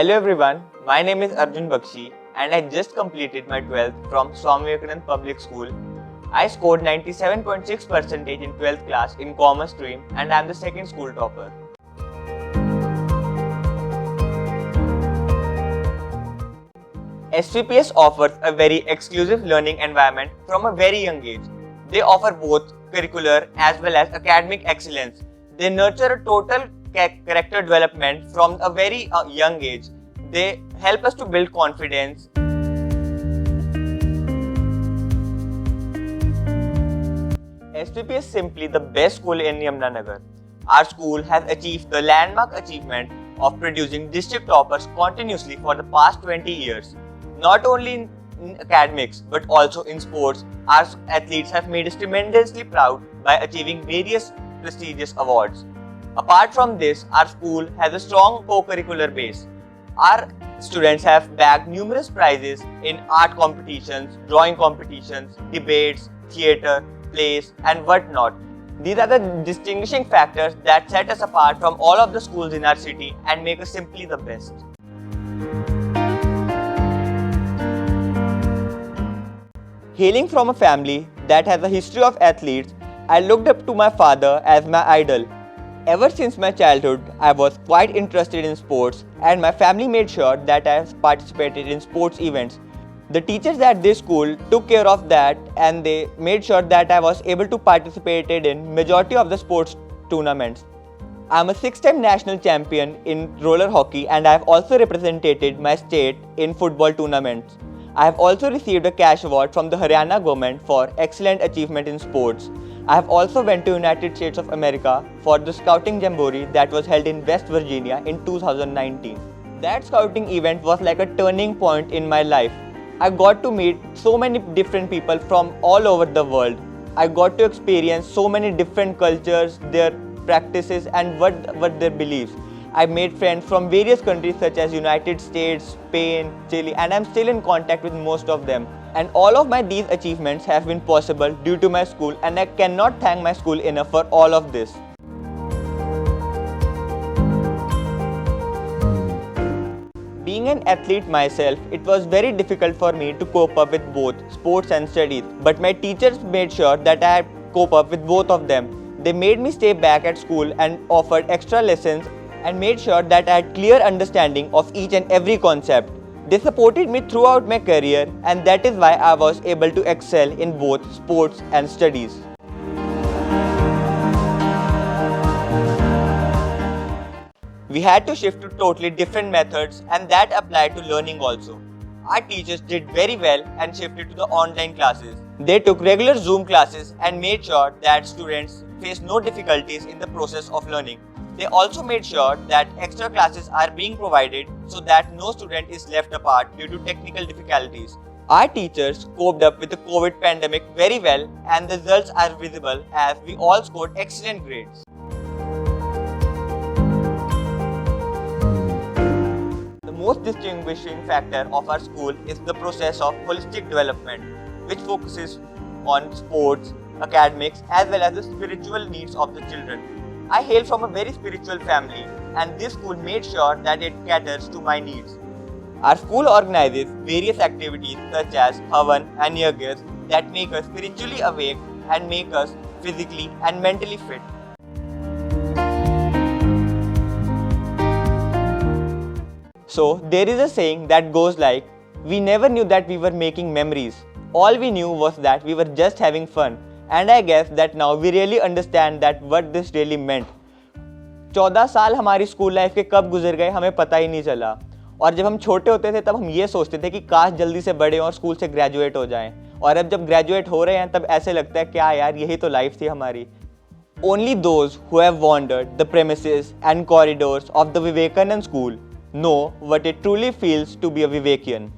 Hello everyone, my name is Arjun Bakshi and I just completed my 12th from Swami Vivekananda Public School. I scored 97.6% in 12th class in Commerce stream and I am the second school topper. SVPS offers a very exclusive learning environment from a very young age. They offer both curricular as well as academic excellence. They nurture a total character development from a very young age. They help us to build confidence. SVP is simply the best school in Yamunanagar. Our school has achieved the landmark achievement of producing district toppers continuously for the past 20 years. Not only in academics but also in sports, our athletes have made us tremendously proud by achieving various prestigious awards. Apart from this, our school has a strong co-curricular base. Our students have bagged numerous prizes in art competitions, drawing competitions, debates, theatre, plays and whatnot. These are the distinguishing factors that set us apart from all of the schools in our city and make us simply the best. Hailing from a family that has a history of athletes, I looked up to my father as my idol. Ever since my childhood, I was quite interested in sports and my family made sure that I participated in sports events. The teachers at this school took care of that and they made sure that I was able to participate in majority of the sports tournaments. I am a 6-time national champion in roller hockey and I have also represented my state in football tournaments. I have also received a cash award from the Haryana government for excellent achievement in sports. I have also went to United States of America for the Scouting Jamboree that was held in West Virginia in 2019. That scouting event was like a turning point in my life. I got to meet so many different people from all over the world. I got to experience so many different cultures, their practices and what their beliefs. I made friends from various countries such as United States, Spain, Chile and I am still in contact with most of them. And all of these achievements have been possible due to my school and I cannot thank my school enough for all of this. Being an athlete myself, it was very difficult for me to cope up with both sports and studies. But my teachers made sure that I cope up with both of them. They made me stay back at school and offered extra lessons and made sure that I had clear understanding of each and every concept. They supported me throughout my career and that is why I was able to excel in both sports and studies. We had to shift to totally different methods and that applied to learning also. Our teachers did very well and shifted to the online classes. They took regular Zoom classes and made sure that students faced no difficulties in the process of learning. They also made sure that extra classes are being provided so that no student is left apart due to technical difficulties. Our teachers coped up with the COVID pandemic very well and the results are visible as we all scored excellent grades. The most distinguishing factor of our school is the process of holistic development, which focuses on sports, academics as well as the spiritual needs of the children. I hail from a very spiritual family and this school made sure that it caters to my needs. Our school organizes various activities such as Havan and Yagya that make us spiritually awake and make us physically and mentally fit. So there is a saying that goes like, we never knew that we were making memories. All we knew was that we were just having fun. And I guess that now we really understand that what this really meant. 14 साल हमारी school life के कब गुजर गए हमें पता ही नहीं चला और जब हम छोटे होते थे तब हम ये सोचते थे कि काश जल्दी से बड़े और स्कूल से ग्रेजुएट हो जाएं और अब जब ग्रेजुएट हो रहे हैं तब ऐसे लगता है क्या यार यही तो लाइफ थी हमारी. Only those who have wandered the premises and corridors of the Vivekanand School know what it truly feels to be a Vivekian.